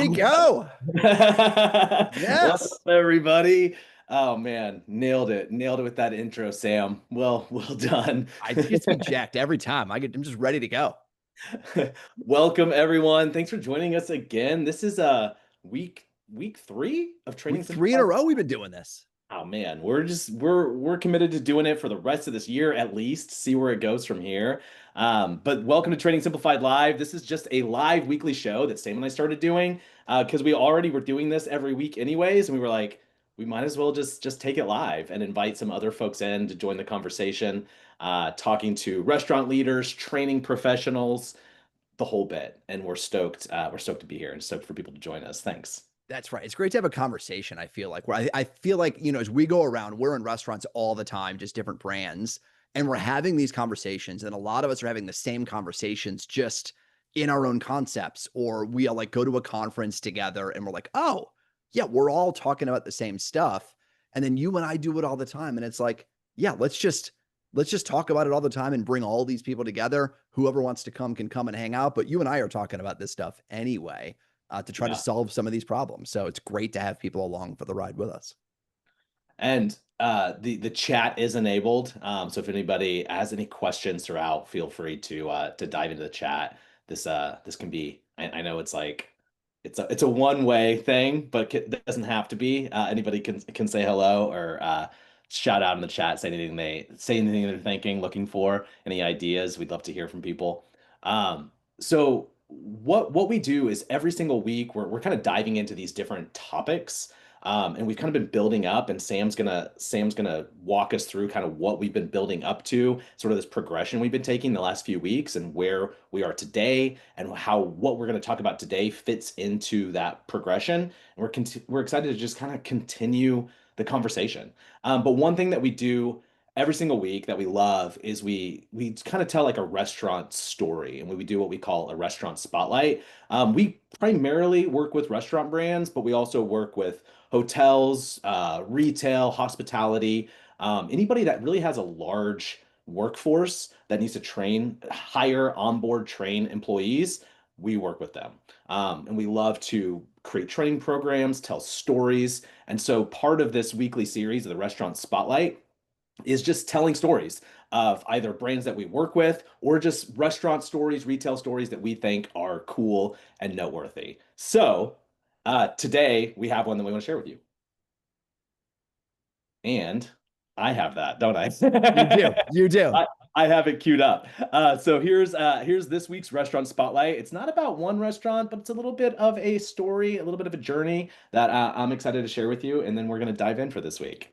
we go. What's Yes. up, everybody? Oh man, nailed it. Nailed it with that intro, Sam. Well done. It gets me jacked every time. I'm just ready to go. Welcome everyone. Thanks for joining us again. This is week 3 of Training Week 3 in a Simplified. row we've been doing this. Oh man, we're committed to doing it for the rest of this year at least. See where it goes from here. But welcome to Training Simplified Live. This is just a live weekly show that Sam and I started doing because we already were doing this every week anyways, and we were like, we might as well just take it live and invite some other folks in to join the conversation, talking to restaurant leaders, training professionals, the whole bit. And we're stoked. We're stoked to be here and stoked for people to join us. Thanks. That's right. It's great to have a conversation, I feel like, where I feel like, as we go around, we're in restaurants all the time, just different brands, and we're having these conversations. And a lot of us are having the same conversations just in our own concepts, or we all like go to a conference together and we're like, oh, yeah, we're all talking about the same stuff. And then you and I do it all the time. And it's like, yeah, let's just talk about it all the time and bring all these people together. Whoever wants to come can come and hang out. But you and I are talking about this stuff anyway, to try to Yeah. solve some of these problems. So it's great to have people along for the ride with us. And the chat is enabled. So if anybody has any questions throughout, feel free to dive into the chat. This can be. I know it's like it's a one-way thing, but it doesn't have to be. Anybody can say hello or shout out in the chat, say anything they're thinking, looking for, any ideas. We'd love to hear from people. So what we do is every single week we're kind of diving into these different topics. And we've kind of been building up, and Sam's gonna walk us through kind of what we've been building up to, sort of this progression we've been taking the last few weeks, and where we are today, and how what we're going to talk about today fits into that progression. And we're excited to just kind of continue the conversation. But one thing that we do every single week that we love is we kind of tell like a restaurant story, and we do what we call a restaurant spotlight. We primarily work with restaurant brands, but we also work with hotels, retail, hospitality, anybody that really has a large workforce that needs to hire, onboard, train employees. We work with them. And we love to create training programs, tell stories. And so part of this weekly series of the Restaurant Spotlight is just telling stories of either brands that we work with or just restaurant stories, retail stories that we think are cool and noteworthy. So today we have one that we want to share with you. And I have that, don't I? You do. You do. I have it queued up. So here's this week's restaurant spotlight. It's not about one restaurant, but it's a little bit of a story, a little bit of a journey that I'm excited to share with you. And then we're going to dive in for this week.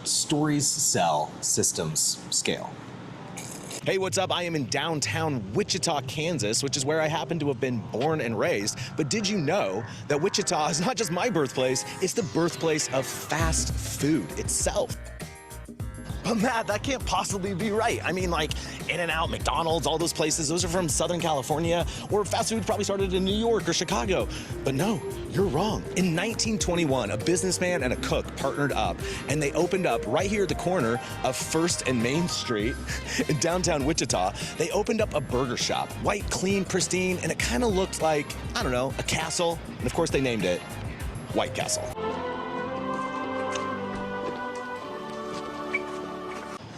Stories sell, systems scale. Hey, what's up? I am in downtown Wichita, Kansas, which is where I happen to have been born and raised. But did you know that Wichita is not just my birthplace, it's the birthplace of fast food itself? But Matt, that can't possibly be right. I mean, like In-N-Out, McDonald's, all those places, those are from Southern California, or fast food probably started in New York or Chicago. But no, you're wrong. In 1921, a businessman and a cook partnered up, and they opened up right here at the corner of First and Main Street in downtown Wichita. They opened up a burger shop, white, clean, pristine, and it kind of looked like, I don't know, a castle. And of course, they named it White Castle.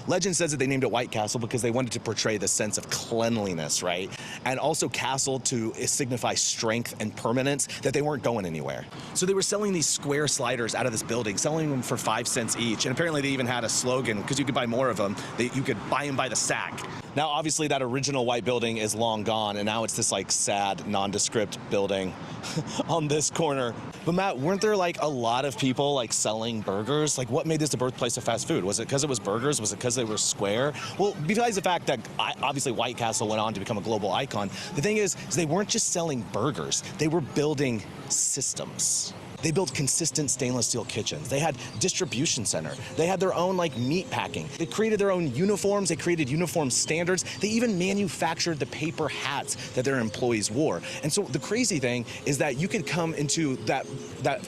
Legend says that they named it White Castle because they wanted to portray the sense of cleanliness, right? And also castle to signify strength and permanence, that they weren't going anywhere. So they were selling these square sliders out of this building, selling them for 5 cents each. And apparently they even had a slogan, because you could buy more of them, that you could buy them by the sack. Now, obviously that original white building is long gone, and now it's this like sad, nondescript building on this corner. But Matt, weren't there like a lot of people like selling burgers? Like, what made this the birthplace of fast food? Was it because it was burgers? Was it because they were square? Well, besides the fact that obviously White Castle went on to become a global icon, the thing is they weren't just selling burgers. They were building systems. They built consistent stainless steel kitchens. They had distribution center. They had their own like meat packing. They created their own uniforms. They created uniform standards. They even manufactured the paper hats that their employees wore. And so the crazy thing is that you could come into that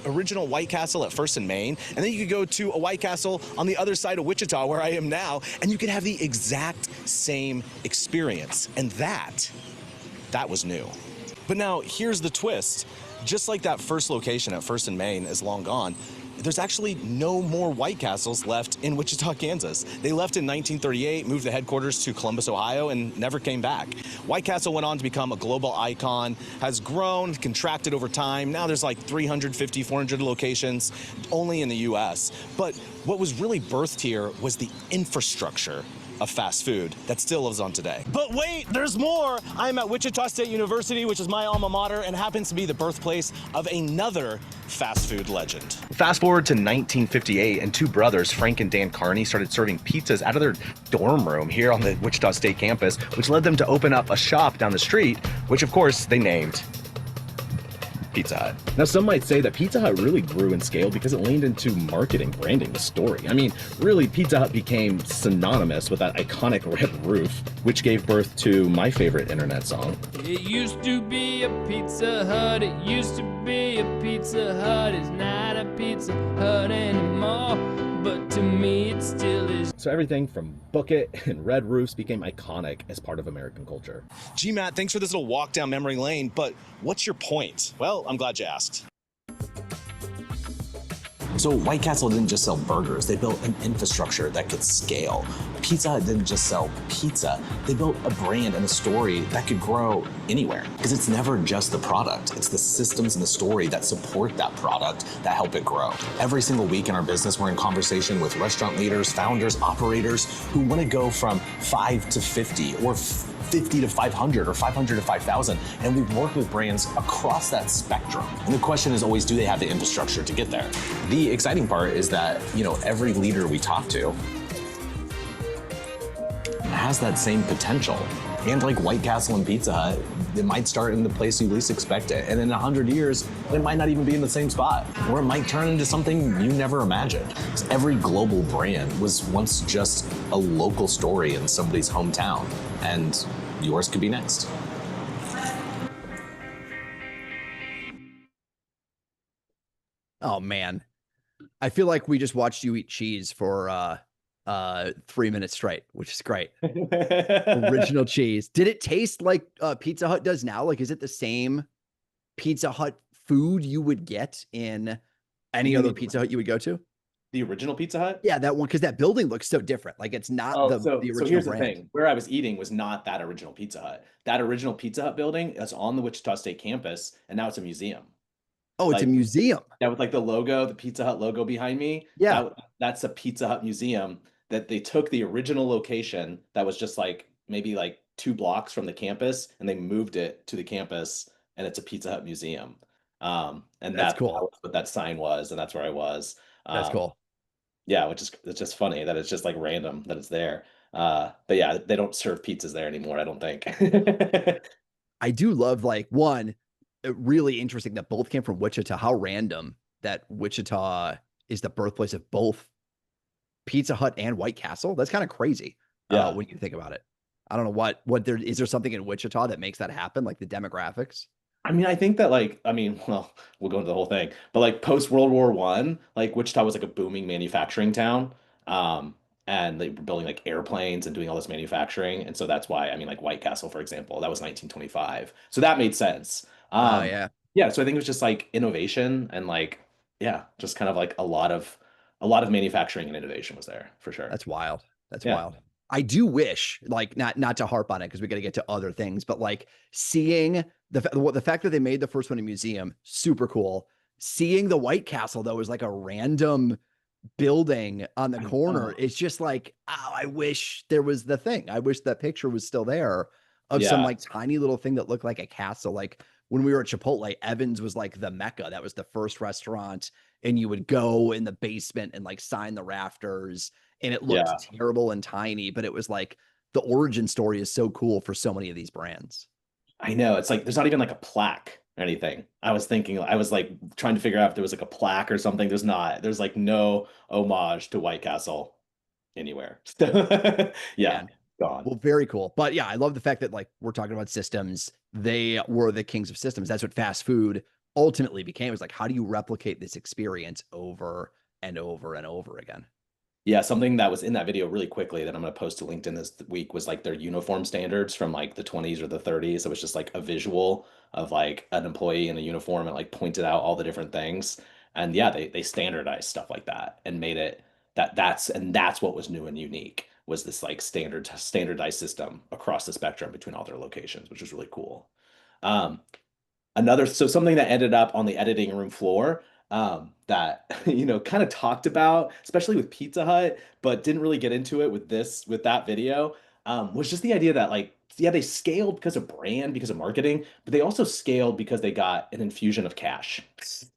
original White Castle at First and Main, and then you could go to a White Castle on the other side of Wichita where I am now, and you could have the exact same experience. And that was new. But now here's the twist. Just like that first location at First and Main is long gone, there's actually no more White Castles left in Wichita, Kansas. They left in 1938, moved the headquarters to Columbus, Ohio, and never came back. White Castle went on to become a global icon, has grown, contracted over time. Now there's like 350, 400 locations only in the US. But what was really birthed here was the infrastructure of fast food that still lives on today. But wait, there's more! I'm at Wichita State University, which is my alma mater and happens to be the birthplace of another fast food legend. Fast forward to 1958, and two brothers, Frank and Dan Carney, started serving pizzas out of their dorm room here on the Wichita State campus, which led them to open up a shop down the street, which of course they named Pizza Hut. Now, some might say that Pizza Hut really grew in scale because it leaned into marketing, branding, the story. I mean, really, Pizza Hut became synonymous with that iconic red roof, which gave birth to my favorite internet song. It used to be a Pizza Hut, it used to be a Pizza Hut, it's not a Pizza Hut anymore, but to me it still is. So everything from Book It and red roofs became iconic as part of American culture. Gee, Matt, thanks for this little walk down memory lane, but what's your point? Well, I'm glad you asked. So White Castle didn't just sell burgers, they built an infrastructure that could scale. Pizza Hut didn't just sell pizza, they built a brand and a story that could grow anywhere. Because it's never just the product, it's the systems and the story that support that product that help it grow. Every single week in our business, we're in conversation with restaurant leaders, founders, operators who want to go from 5 to 50 or 50 to 500 or 500 to 5,000. And we've worked with brands across that spectrum. And the question is always, do they have the infrastructure to get there? The exciting part is that, every leader we talk to has that same potential. And like White Castle and Pizza Hut, it might start in the place you least expect it. And in 100 years, it might not even be in the same spot. Or it might turn into something you never imagined. Every global brand was once just a local story in somebody's hometown. And yours could be next. Oh man, I feel like we just watched you eat cheese for 3 minutes straight, which is great. Original cheese. Did it taste like Pizza Hut does now? Like, is it the same Pizza Hut food you would get in any other Pizza Hut you would go to? The original Pizza Hut? Yeah, that one, because that building looks so different. Like, it's not the original so here's brand. the thing. Where I was eating was not that original Pizza Hut. That original Pizza Hut building is on the Wichita State campus, and now it's a museum. Oh, it's a museum. Yeah, with like the logo, the Pizza Hut logo behind me. Yeah. That's a Pizza Hut museum that they took the original location that was just like maybe like 2 blocks from the campus, and they moved it to the campus, and it's a Pizza Hut museum. And That's cool. That was what that sign was, and that's where I was. That's cool. Yeah, it's just funny that it's just like random that it's there. But yeah, they don't serve pizzas there anymore, I don't think. I do love, like, one, really interesting that both came from Wichita. How random that Wichita is the birthplace of both Pizza Hut and White Castle. That's kind of crazy. Yeah. When you think about it. I don't know what there is. There something in Wichita that makes that happen, like the demographics? I mean, I think that well, we'll go into the whole thing, but like post World War I, like Wichita was like a booming manufacturing town. And they were building like airplanes and doing all this manufacturing. And so that's why, I mean, like White Castle, for example, that was 1925. So that made sense. Yeah. Yeah. So I think it was just like innovation and like, yeah, just kind of like a lot of manufacturing and innovation was there for sure. That's wild. That's Yeah. wild. I do wish, like, not to harp on it because we got to get to other things, but like seeing the fact that they made the first one a museum, super cool. Seeing the White Castle though is like a random building on the corner. It's just like, oh, I wish there was the thing. I wish that picture was still there of some Yeah. like tiny little thing that looked like a castle. Like when we were at Chipotle, Evans was like the Mecca. That was the first restaurant, and you would go in the basement and like sign the rafters, and it looked terrible and tiny, but it was like the origin story is so cool for so many of these brands. I know. It's like there's not even like a plaque or anything. I was thinking, I was like trying to figure out if there was like a plaque or something. There's not. There's like no homage to White Castle anywhere. Yeah, Man. gone. Well, very cool. But yeah, I love the fact that like we're talking about systems. They were the kings of systems. That's what fast food ultimately became. It was like, how do you replicate this experience over and over and over again? Yeah, something that was in that video really quickly that I'm going to post to LinkedIn this week was like their uniform standards from like the 20s or the 30s. It was just like a visual of like an employee in a uniform and like pointed out all the different things. And yeah, they standardized stuff like that and made it that's what was new and unique was this like standardized system across the spectrum between all their locations, which was really cool. Um, so something that ended up on the editing room floor that kind of talked about, especially with Pizza Hut, but didn't really get into it with that video, was just the idea that like, yeah, they scaled because of brand, because of marketing, but they also scaled because they got an infusion of cash,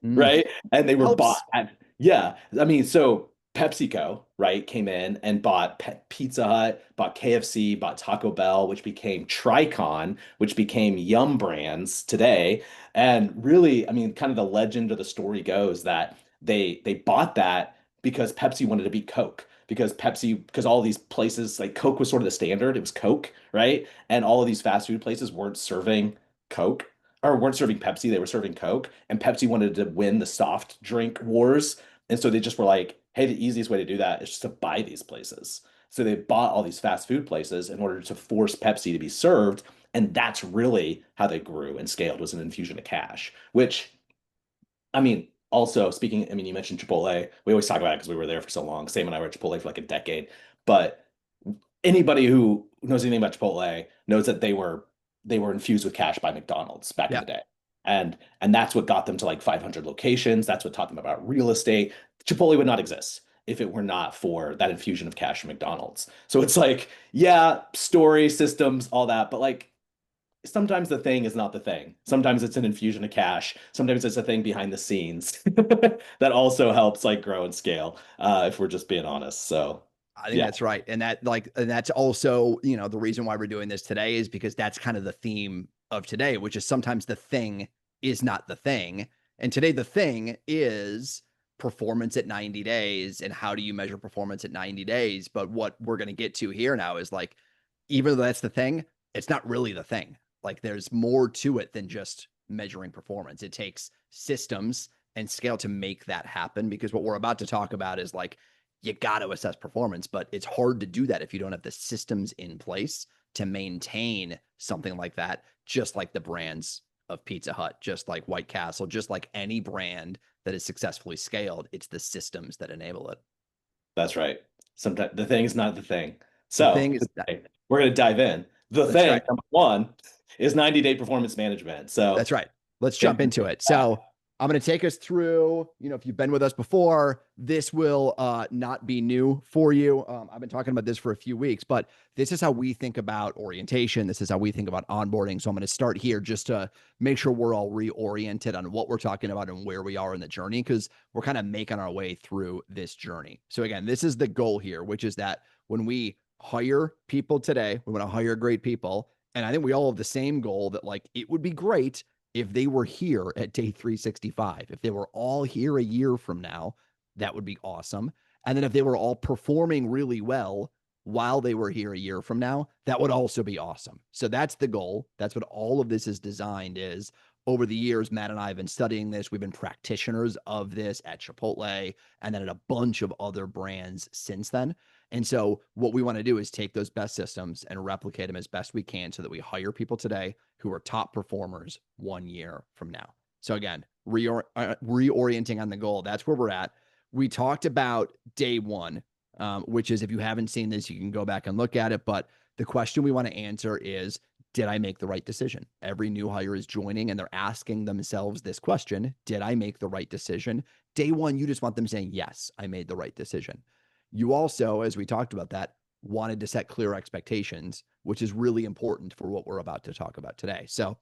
Mm. right? And they were bought Helps. yeah, I mean, so PepsiCo, right, came in and bought Pizza Hut, bought KFC, bought Taco Bell, which became Tricon, which became Yum Brands today. And really, I mean, kind of the legend or the story goes that they bought that because Pepsi wanted to beat Coke. Because all these places, like Coke was sort of the standard, it was Coke, right? And all of these fast food places weren't serving Coke or weren't serving Pepsi, they were serving Coke. And Pepsi wanted to win the soft drink wars. And so they just were like, hey, the easiest way to do that is just to buy these places. So they bought all these fast food places in order to force Pepsi to be served. And that's really how they grew and scaled was an infusion of cash, which, I mean, also speaking, I mean, you mentioned Chipotle. We always talk about it because we were there for so long. Sam and I were at Chipotle for like a decade. But anybody who knows anything about Chipotle knows that they were infused with cash by McDonald's back in Yeah. the day. And that's what got them to like 500 locations. That's what taught them about real estate. Chipotle would not exist if it were not for that infusion of cash from McDonald's. So it's like, yeah, story, systems, all that, but like sometimes the thing is not the thing. Sometimes it's an infusion of cash. Sometimes it's a thing behind the scenes that also helps like grow and scale, if we're just being honest. So I think yeah, that's right. And that's also, the reason why we're doing this today is because that's kind of the theme of today, which is sometimes the thing is not the thing. And today the thing is performance at 90 days and how do you measure performance at 90 days? But what we're going to get to here now is like, even though that's the thing, it's not really the thing. Like there's more to it than just measuring performance. It takes systems and scale to make that happen because what we're about to talk about is like you got to assess performance, but it's hard to do that if you don't have the systems in place to maintain something like that, just like the brands of Pizza Hut, just like White Castle, just like any brand that is successfully scaled. It's the systems that enable it. that's right. Sometimes the thing is not the thing. The So thing is that today, we're going to dive in. The that's thing, right. number one, is 90-day performance management. So That's right. Let's can jump into it. So I'm going to take us through, if you've been with us before, this will not be new for you. I've been talking about this for a few weeks, but this is how we think about orientation. This is how we think about onboarding. So I'm going to start here just to make sure we're all reoriented on what we're talking about and where we are in the journey, because we're kind of making our way through this journey. So again, this is the goal here, which is that when we hire people today, we want to hire great people. And I think we all have the same goal that like, it would be great if they were here at day 365, if they were all here a year from now, that would be awesome. And then if they were all performing really well while they were here a year from now, that would also be awesome. So that's the goal. That's what all of this is designed is. Over the years, Matt and I have been studying this. We've been practitioners of this at Chipotle and then at a bunch of other brands since then. And so what we want to do is take those best systems and replicate them as best we can so that we hire people today who are top performers 1 year from now. So again, reorienting on the goal, that's where we're at. We talked about day one, which is if you haven't seen this, you can go back and look at it. But the question we want to answer is, did I make the right decision? Every new hire is joining and they're asking themselves this question, did I make the right decision? Day one, you just want them saying, yes, I made the right decision. You also, as we talked about that, wanted to set clear expectations, which is really important for what we're about to talk about today. So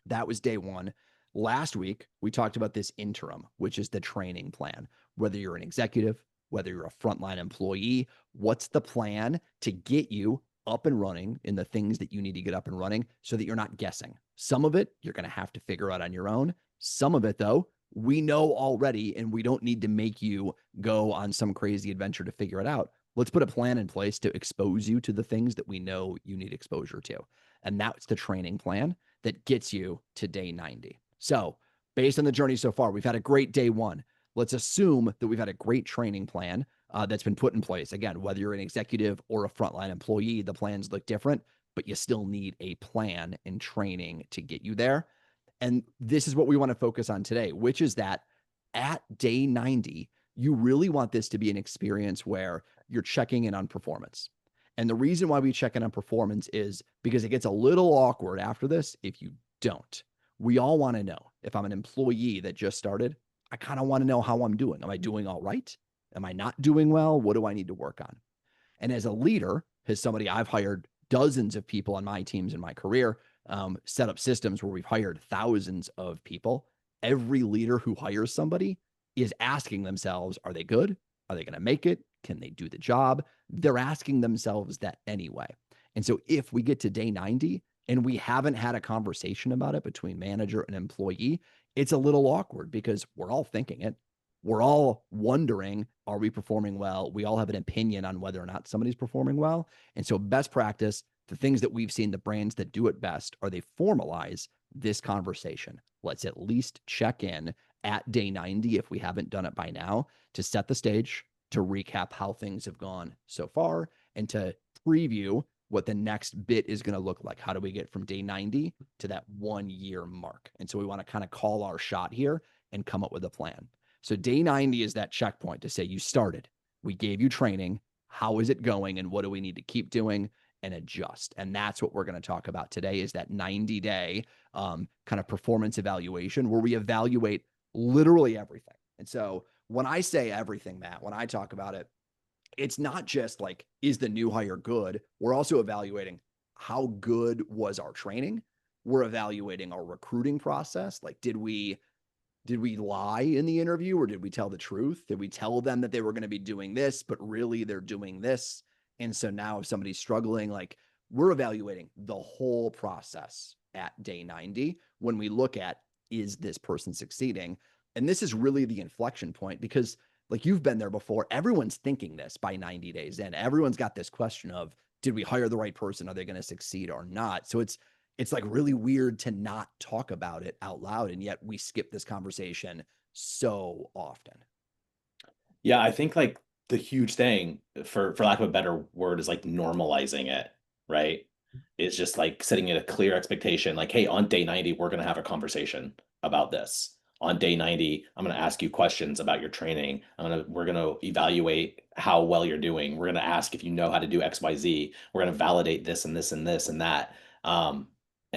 that was day one. Last week, we talked about this interim, which is the training plan. Whether you're an executive, whether you're a frontline employee, what's the plan to get you up and running in the things that you need to get up and running so that you're not guessing. Some of it you're going to have to figure out on your own. Some of it, though, we know already, and we don't need to make you go on some crazy adventure to figure it out. Let's put a plan in place to expose you to the things that we know you need exposure to. And that's the training plan that gets you to day 90. So, based on the journey so far, we've had a great day one. Let's assume that we've had a great training plan that's been put in place. Again, whether you're an executive or a frontline employee, the plans look different, but you still need a plan and training to get you there. And this is what we want to focus on today, which is that at day 90, you really want this to be an experience where you're checking in on performance. And the reason why we check in on performance is because it gets a little awkward after this if you don't. We all want to know. If I'm an employee that just started, I kind of want to know how I'm doing. Am I doing all right? Am I not doing well? What do I need to work on? And as a leader, as somebody, I've hired dozens of people on my teams in my career, set up systems where we've hired thousands of people. Every leader who hires somebody is asking themselves, are they good? Are they going to make it? Can they do the job? They're asking themselves that anyway. And so if we get to day 90 and we haven't had a conversation about it between manager and employee, it's a little awkward because we're all thinking it. We're all wondering, are we performing well? We all have an opinion on whether or not somebody's performing well. And so best practice, the things that we've seen, the brands that do it best, are they formalize this conversation. Let's at least check in at day 90, if we haven't done it by now, to set the stage, to recap how things have gone so far, and to preview what the next bit is going to look like. How do we get from day 90 to that 1 year mark? And so we want to kind of call our shot here and come up with a plan. So day 90 is that checkpoint to say you started. We gave you training. How is it going? And what do we need to keep doing and adjust? And that's what we're going to talk about today, is that 90-day kind of performance evaluation where we evaluate literally everything. And so when I say everything, Matt, when I talk about it, it's not just like, is the new hire good? We're also evaluating how good was our training. We're evaluating our recruiting process. Like, did we lie in the interview, or did we tell the truth? Did we tell them that they were going to be doing this, but really they're doing this? And so now if somebody's struggling, like, we're evaluating the whole process at day 90 when we look at, is this person succeeding? And this is really the inflection point, because like, you've been there before. Everyone's thinking this by 90 days in. Everyone's got this question of, did we hire the right person? Are they going to succeed or not? So it's like really weird to not talk about it out loud. And yet we skip this conversation so often. Yeah, I think like the huge thing, for lack of a better word, is like normalizing it, right? It's just like setting it a clear expectation, like, hey, on day 90, we're going to have a conversation about this. On day 90, I'm going to ask you questions about your training. We're going to evaluate how well you're doing. We're going to ask if you know how to do X, Y, Z. We're going to validate this and this and this and that. And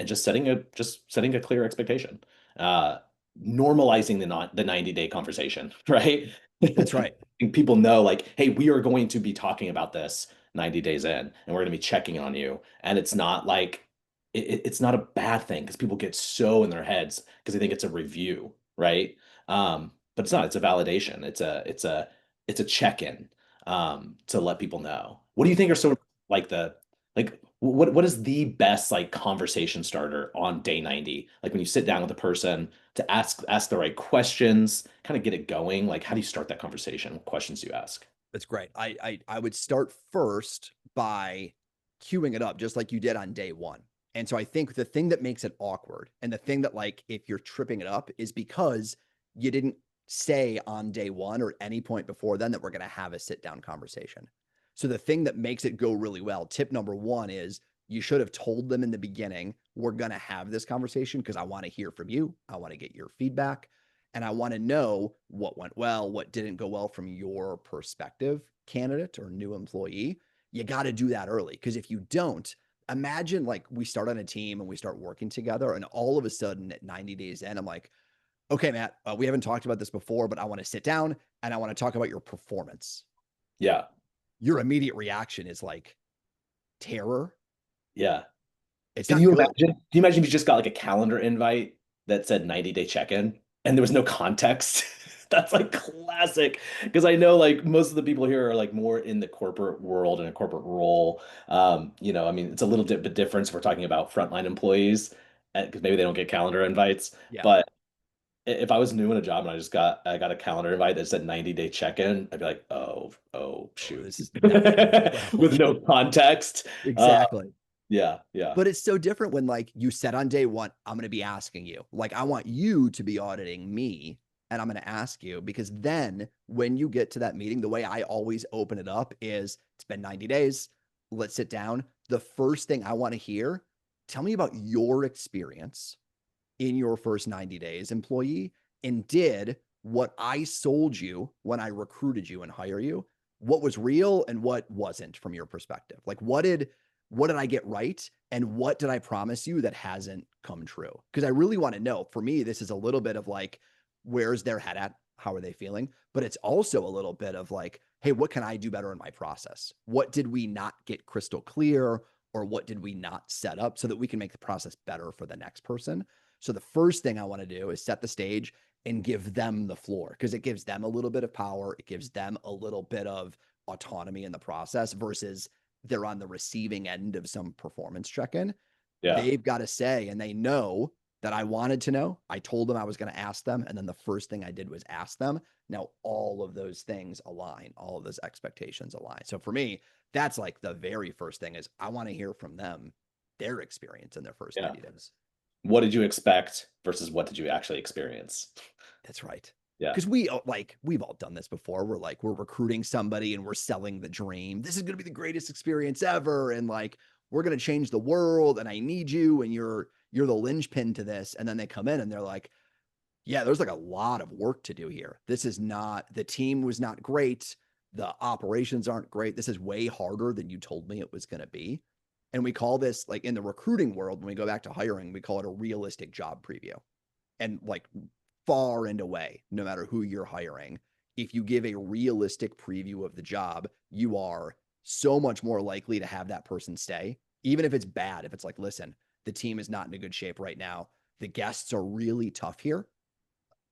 just setting a clear expectation, normalizing the 90-day conversation, right? That's right. And people know, like, hey, we are going to be talking about this 90 days in, and we're going to be checking on you. And it's not like, it's not a bad thing, because people get so in their heads because they think it's a review, right? But it's not. It's a validation. It's a check-in, to let people know. What do you think are sort of like what is the best like conversation starter on day 90? Like when you sit down with a person to ask the right questions, kind of get it going. Like, how do you start that conversation? What questions do you ask? That's great. I would start first by queuing it up, just like you did on day one. And so I think the thing that makes it awkward, and the thing that, like, if you're tripping it up, is because you didn't say on day one or any point before then that we're going to have a sit down conversation. So the thing that makes it go really well, tip number one, is you should have told them in the beginning, we're going to have this conversation because I want to hear from you. I want to get your feedback, and I want to know what went well, what didn't go well from your perspective, candidate or new employee. You got to do that early, because if you don't, imagine like we start on a team and we start working together, and all of a sudden at 90 days in, I'm like, okay, Matt, we haven't talked about this before, but I want to sit down and I want to talk about your performance. Yeah. Your immediate reaction is like terror. Yeah. It's Can not you good. imagine? Can you imagine if you just got like a calendar invite that said 90-day check-in and there was no context That's like classic because I know like most of the people here are like more in the corporate world and a corporate role. I mean, it's a little bit different if we're talking about frontline employees because maybe they don't get calendar invites. Yeah. But if I was new in a job and I got a calendar invite that said 90-day check-in, I'd be like, oh Oh, shoot, this is next level. with no context. Exactly. Yeah, yeah, But it's so different when like you said on day one, I'm going to be asking you, like, I want you to be auditing me and I'm going to ask you because then when you get to that meeting, the way I always open it up is it's been 90 days. Let's sit down. The first thing I want to hear, tell me about your experience in your first 90 days, employee, and did what I sold you when I recruited you and hire you, what was real and what wasn't from your perspective? Like what did I get right? And what did I promise you that hasn't come true? Because I really want to know. For me, this is a little bit of like, where's their head at? How are they feeling? But it's also a little bit of like, hey, what can I do better in my process? What did we not get crystal clear? Or what did we not set up so that we can make the process better for the next person? So the first thing I want to do is set the stage and give them the floor because it gives them a little bit of power. It gives them a little bit of autonomy in the process versus they're on the receiving end of some performance check-in. yeah. They've got to say, and they know that I wanted to know. I told them I was going to ask them. And then the first thing I did was ask them. Now, all of those things align, all of those expectations align. So for me, that's like the very first thing is I want to hear from them, their experience in their first Yeah. 90 days. What did you expect versus what did you actually experience? That's right. Yeah. Because we've all done this before. We're recruiting somebody and we're selling the dream. This is going to be the greatest experience ever. And like, we're going to change the world and I need you. And you're the linchpin to this. And then they come in and they're like, yeah, there's like a lot of work to do here. This is not, the team was not great. The operations aren't great. This is way harder than you told me it was going to be. And we call this like in the recruiting world, when we go back to hiring, we call it a realistic job preview. And like far and away, no matter who you're hiring, if you give a realistic preview of the job, you are so much more likely to have that person stay, even if it's bad. If it's like, listen, the team is not in a good shape right now. The guests are really tough here.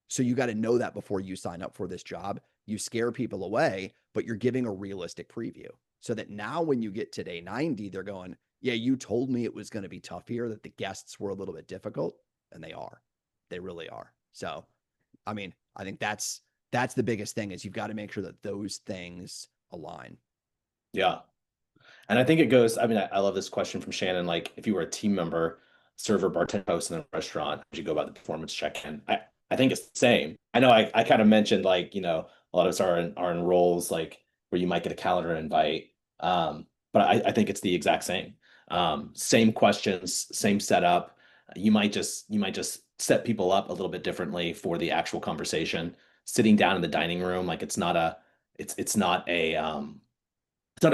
So you got to know that before you sign up for this job. You scare people away, but you're giving a realistic preview so that now when you get to day 90, they're going, yeah, you told me it was going to be tough here, that the guests were a little bit difficult, and they are. They really are. So, I mean, I think that's the biggest thing is you've got to make sure that those things align. Yeah. And I think it goes, I mean, I love this question from Shannon. Like, if you were a team member, server, bartender, host in a restaurant, how'd you go about the performance check-in? I think it's the same. I know I kind of mentioned like, a lot of us are in roles like where you might get a calendar invite. But I think it's the exact same. Same questions, same setup. You might just set people up a little bit differently for the actual conversation. Sitting down in the dining room, like it's not a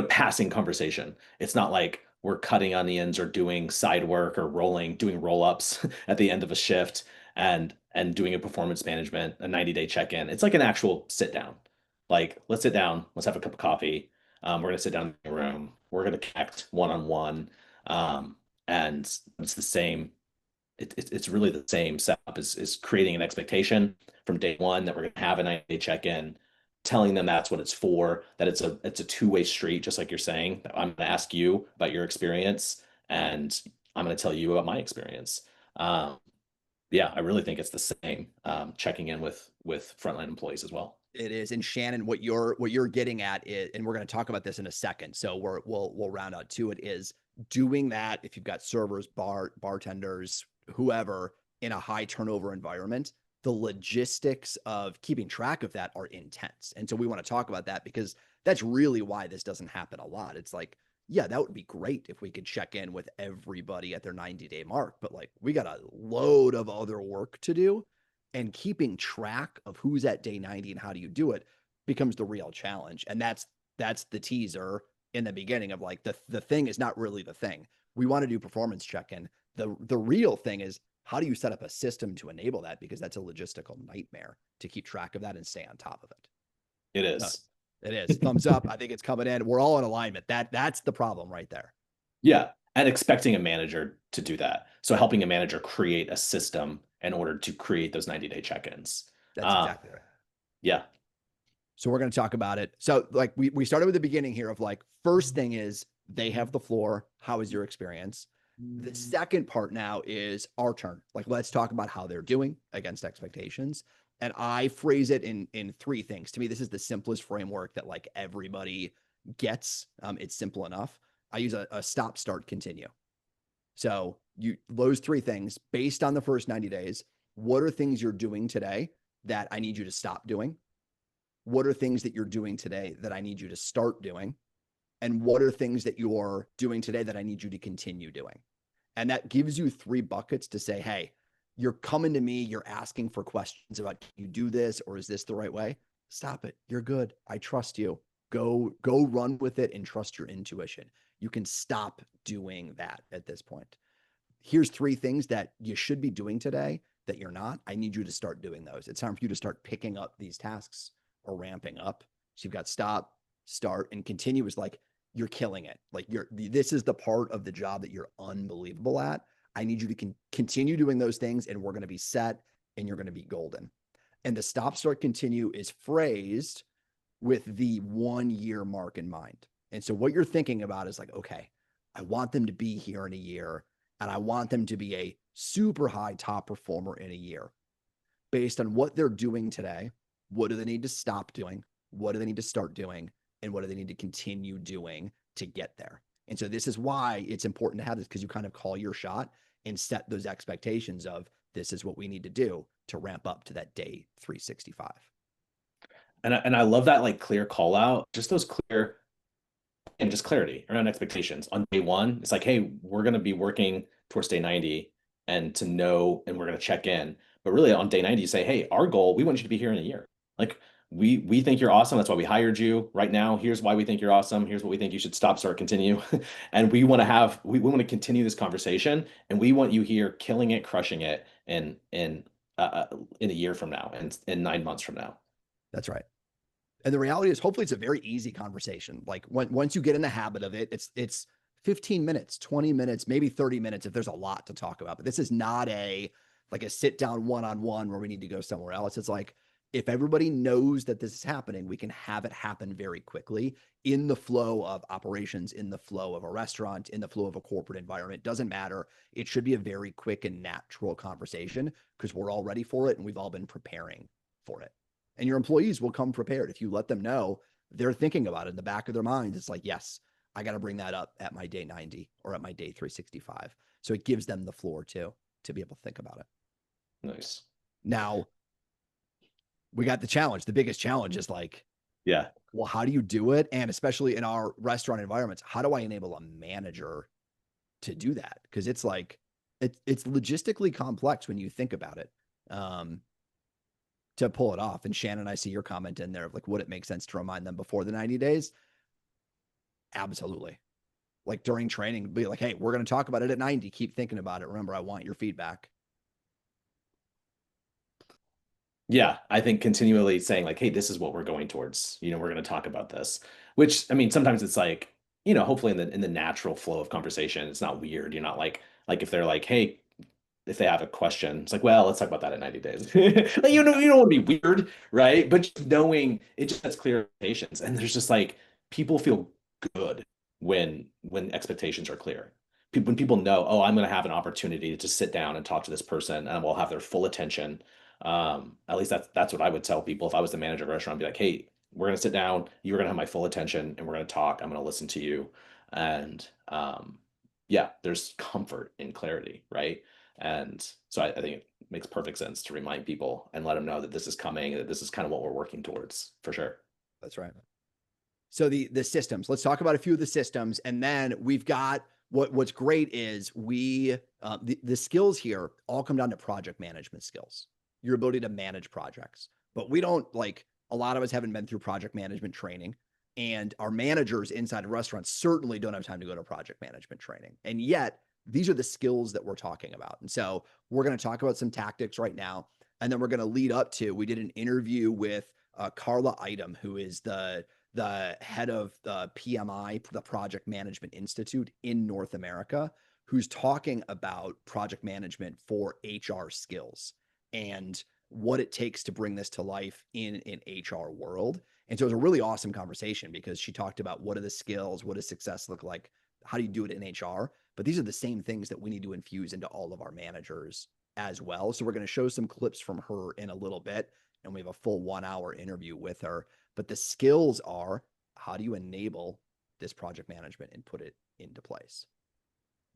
passing conversation. It's not like we're cutting onions or doing side work or doing roll-ups at the end of a shift and doing a performance management, a 90-day check-in. It's like an actual sit down. Like, let's sit down, let's have a cup of coffee. We're gonna sit down in the room. We're gonna connect one-on-one. And it's the same. It's really the same setup is creating an expectation from day one that we're gonna have a 90-day check-in, telling them that's what it's for, that it's a two-way street, just like you're saying. I'm going to ask you about your experience, and I'm going to tell you about my experience. Yeah, I really think it's the same. Checking in with frontline employees as well. It is. And Shannon, what you're getting at is, and we're going to talk about this in a second. So we'll round out to it is doing that. If you've got servers, bartenders, whoever in a high turnover environment, the logistics of keeping track of that are intense. And so we want to talk about that because that's really why this doesn't happen a lot. It's like, yeah, that would be great if we could check in with everybody at their 90-day mark, but like we got a load of other work to do. And keeping track of who's at day 90 and how do you do it becomes the real challenge. And that's the teaser in the beginning of like the thing is not really the thing. We want to do performance check-in. The real thing is how do you set up a system to enable that? Because that's a logistical nightmare to keep track of that and stay on top of it. It is. It is. Thumbs up. I think it's coming in. We're all in alignment. That's the problem right there. Yeah. And expecting a manager to do that. So helping a manager create a system in order to create those 90-day check-ins. That's exactly right. Yeah. So we're going to talk about it. So like we started with the beginning here of like, first thing is they have the floor. How is your experience? The second part now is our turn. Like, let's talk about how they're doing against expectations. And I phrase it in three things. To me, this is the simplest framework that like everybody gets. It's simple enough. I use a stop, start, continue. So those three things based on the first 90 days, what are things you're doing today that I need you to stop doing? What are things that you're doing today that I need you to start doing? And what are things that you're doing today that I need you to continue doing? And that gives you three buckets to say, hey, you're coming to me, you're asking for questions about, can you do this, or is this the right way? Stop it. You're good. I trust you. Go run with it and trust your intuition. You can stop doing that at this point. Here's three things that you should be doing today that you're not. I need you to start doing those. It's time for you to start picking up these tasks or ramping up. So you've got stop, start, and continue is like, you're killing it. Like this is the part of the job that you're unbelievable at. I need you to continue doing those things and we're going to be set and you're going to be golden. And the stop, start, continue is phrased with the 1 year mark in mind. And so what you're thinking about is like, okay, I want them to be here in a year and I want them to be a super high top performer in a year. Based on what they're doing today, what do they need to stop doing? What do they need to start doing? And what do they need to continue doing to get there? And so this is why it's important to have this, because you kind of call your shot and set those expectations of this is what we need to do to ramp up to that day 365. And I love that like clear call out, just those clear and just clarity around expectations on day one. It's like, hey, we're going to be working towards day 90 and to know, and we're going to check in. But really on day 90, you say, hey, our goal, we want you to be here in a year. Like we think you're awesome. That's why we hired you right now. Here's why we think you're awesome. Here's what we think you should stop, start, continue. And we want to continue this conversation and we want you here killing it, crushing it in a year from now and in 9 months from now. That's right. And the reality is hopefully it's a very easy conversation. Like once you get in the habit of it, it's 15 minutes, 20 minutes, maybe 30 minutes if there's a lot to talk about. But this is not like a sit down one-on-one where we need to go somewhere else. It's like, if everybody knows that this is happening, we can have it happen very quickly in the flow of operations, in the flow of a restaurant, in the flow of a corporate environment. Doesn't matter. It should be a very quick and natural conversation because we're all ready for it and we've all been preparing for it. And your employees will come prepared. If you let them know they're thinking about it in the back of their minds, it's like, yes, I got to bring that up at my day 90 or at my day 365. So it gives them the floor too, to be able to think about it. Nice. Now, we got the challenge. The biggest challenge is like, yeah, well, how do you do it? And especially in our restaurant environments, how do I enable a manager to do that? Because it's like, it's logistically complex when you think about it. To pull it off. And Shannon, I see your comment in there of like, would it make sense to remind them before the 90 days? Absolutely. Like during training, be like, hey, we're going to talk about it at 90. Keep thinking about it. Remember, I want your feedback. Yeah, I think continually saying like, hey, this is what we're going towards. We're going to talk about this. Which, I mean, sometimes it's like, hopefully in the natural flow of conversation, it's not weird. You're not like if they're like, hey, if they have a question, it's like, well, let's talk about that in 90 days. Like, you don't want to be weird, right? But just knowing it just has clear expectations. And there's just like people feel good when expectations are clear. When people know, oh, I'm going to have an opportunity to sit down and talk to this person and we'll have their full attention. At least that's what I would tell people if I was the manager of a restaurant. I'd be like, hey, we're going to sit down. You're going to have my full attention and we're going to talk. I'm going to listen to you. And yeah, there's comfort in clarity, right? And so I think it makes perfect sense to remind people and let them know that this is coming, that this is kind of what we're working towards for sure. That's right. So the systems, let's talk about a few of the systems. And then we've got what's great is the skills here all come down to project management skills, your ability to manage projects. But we don't a lot of us haven't been through project management training. And our managers inside of restaurants certainly don't have time to go to project management training. And yet these are the skills that we're talking about. And so we're going to talk about some tactics right now. And then we're going to lead up to, we did an interview with Carla Item, who is the head of the PMI, the Project Management Institute in North America, who's talking about project management for HR skills. And what it takes to bring this to life in an HR world. And so it was a really awesome conversation because she talked about what are the skills, what does success look like, how do you do it in HR? But these are the same things that we need to infuse into all of our managers as well. So we're going to show some clips from her in a little bit, and we have a full 1 hour interview with her. But the skills are, how do you enable this project management and put it into place?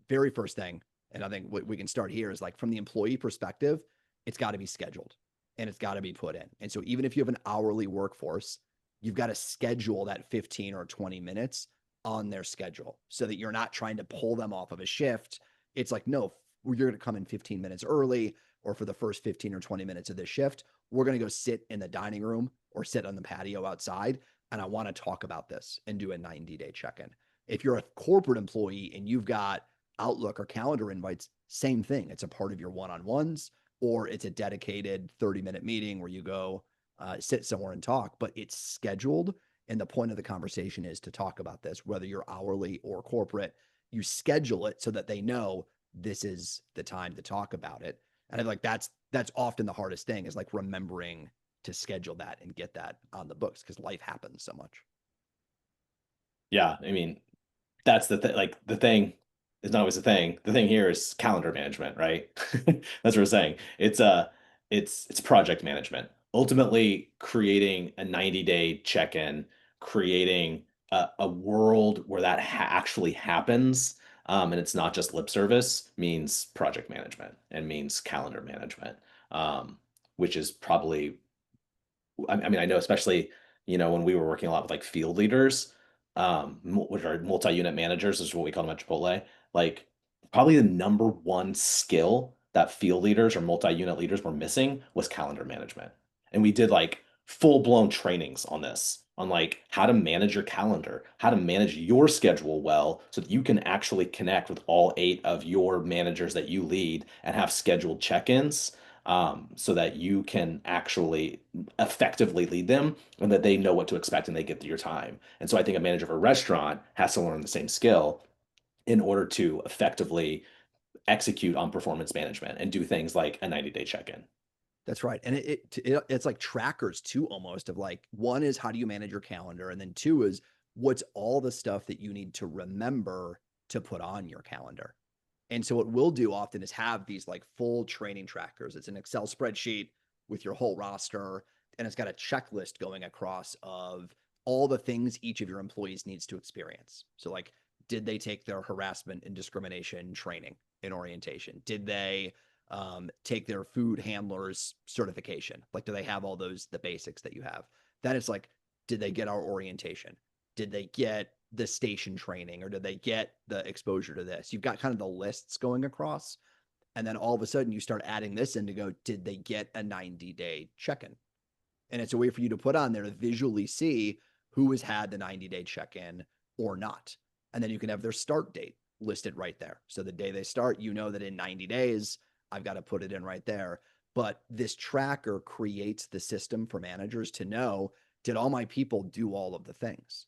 Very first thing, and I think we can start here, is like from the employee perspective, it's got to be scheduled and it's got to be put in. And so even if you have an hourly workforce, you've got to schedule that 15 or 20 minutes on their schedule so that you're not trying to pull them off of a shift. It's like, no, you're going to come in 15 minutes early, or for the first 15 or 20 minutes of this shift, we're going to go sit in the dining room or sit on the patio outside. And I want to talk about this and do a 90-day check-in. If you're a corporate employee and you've got Outlook or calendar invites, same thing. It's a part of your one-on-ones, or it's a dedicated 30-minute meeting where you go sit somewhere and talk, but it's scheduled. And the point of the conversation is to talk about this, whether you're hourly or corporate. You schedule it so that they know this is the time to talk about it. And I like that's often the hardest thing, is like remembering to schedule that and get that on the books, because life happens so much. Yeah, I mean, that's the thing. Like, the thing is not always the thing. The thing here is calendar management, right? That's what we're saying. It's project management. Ultimately, creating a 90-day check-in, creating a world where that actually happens, and it's not just lip service, means project management and means calendar management, which is probably, I mean, I know, especially, when we were working a lot with like field leaders, which are multi-unit managers, is what we call them at Chipotle. Like, probably the number one skill that field leaders or multi-unit leaders were missing was calendar management. And we did like full-blown trainings on this, on like how to manage your calendar, how to manage your schedule well, so that you can actually connect with all 8 of your managers that you lead and have scheduled check-ins, so that you can actually effectively lead them and that they know what to expect and they get your time. And so I think a manager of a restaurant has to learn the same skill in order to effectively execute on performance management and do things like a 90-day check-in. That's right. And it's like trackers too, almost, of like, one is how do you manage your calendar? And then two is what's all the stuff that you need to remember to put on your calendar. And so what we'll do often is have these like full training trackers. It's an Excel spreadsheet with your whole roster, and it's got a checklist going across of all the things each of your employees needs to experience. So like, did they take their harassment and discrimination training and orientation? Did they take their food handlers certification? Like, do they have all those, the basics that you have? Then it's like, did they get our orientation? Did they get the station training, or did they get the exposure to this? You've got kind of the lists going across. And then all of a sudden you start adding this in to go, did they get a 90-day check-in? And it's a way for you to put on there to visually see who has had the 90-day check-in or not. And then you can have their start date listed right there. So the day they start, you know that in 90 days, I've got to put it in right there. But this tracker creates the system for managers to know, did all my people do all of the things?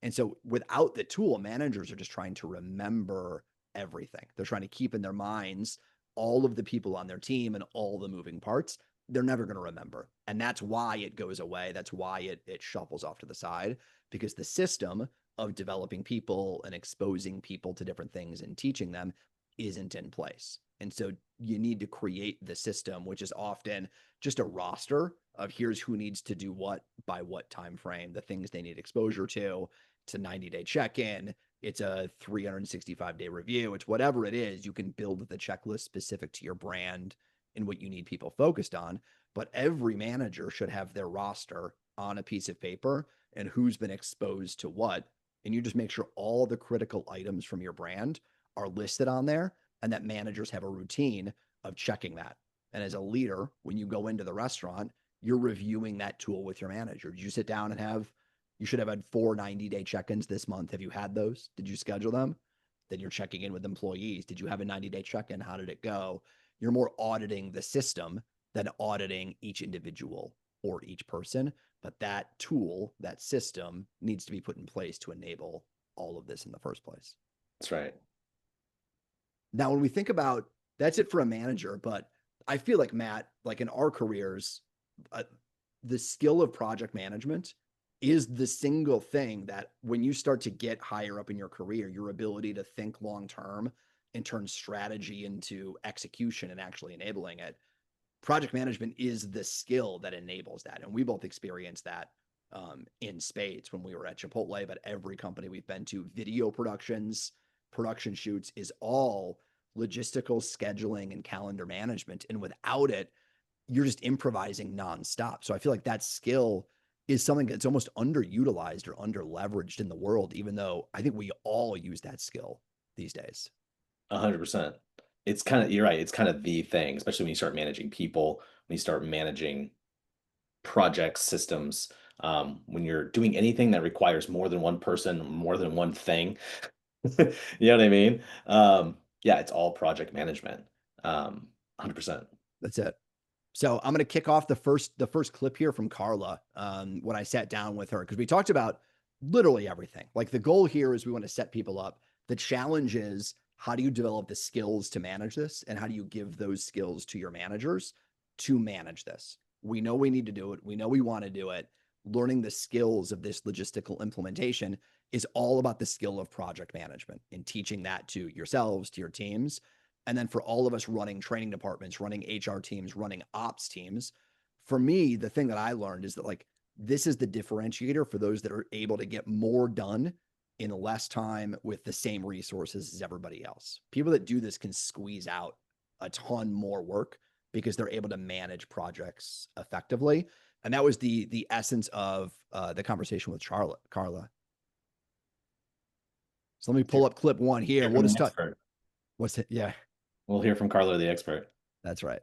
And so without the tool, managers are just trying to remember everything. They're trying to keep in their minds all of the people on their team and all the moving parts. They're never going to remember. And that's why it goes away. That's why it shuffles off to the side, because the system of developing people and exposing people to different things and teaching them isn't in place. And so you need to create the system, which is often just a roster of here's who needs to do what by what time frame, the things they need exposure to. It's a 90-day check-in. It's a 365-day review. It's whatever it is. You can build the checklist specific to your brand and what you need people focused on. But every manager should have their roster on a piece of paper and who's been exposed to what. And you just make sure all the critical items from your brand are listed on there, and that managers have a routine of checking that. And as a leader, when you go into the restaurant, you're reviewing that tool with your manager. Did you sit down and you should have had 4 90-day check-ins this month. Have you had those? Did you schedule them? Then you're checking in with employees. Did you have a 90-day check-in? How did it go? You're more auditing the system than auditing each individual or each person. But that tool, that system, needs to be put in place to enable all of this in the first place. That's right. Now, when we think about, that's it for a manager, but I feel like Matt, like in our careers, uh, the skill of project management is the single thing that when you start to get higher up in your career, your ability to think long term and turn strategy into execution and actually enabling it, project management is the skill that enables that. And we both experienced that in spades when we were at Chipotle, but every company we've been to, video productions, production shoots is all logistical scheduling and calendar management. And without it, you're just improvising nonstop. So I feel like that skill is something that's almost underutilized or under leveraged in the world, even though I think we all use that skill these days. 100%. It's kind of, you're right. It's kind of the thing, especially when you start managing people, when you start managing projects, systems, when you're doing anything that requires more than one person, more than one thing. You know what I mean? Yeah, it's all project management. 100%. That's it. So I'm going to kick off the first clip here from Carla when I sat down with her, because we talked about literally everything. Like the goal here is we want to set people up. The challenge is how do you develop the skills to manage this, and how do you give those skills to your managers to manage this? We know we need to do it. We know we want to do it. Learning the skills of this logistical implementation is all about the skill of project management and teaching that to yourselves, to your teams. And then for all of us running training departments, running HR teams, running ops teams, for me, the thing that I learned is that like this is the differentiator for those that are able to get more done in less time with the same resources as everybody else. People that do this can squeeze out a ton more work because they're able to manage projects effectively. And that was the essence of the conversation with Carla. So let me pull up clip one here. We'll just talk. What's it? Yeah. We'll hear from Carlo, the expert. That's right.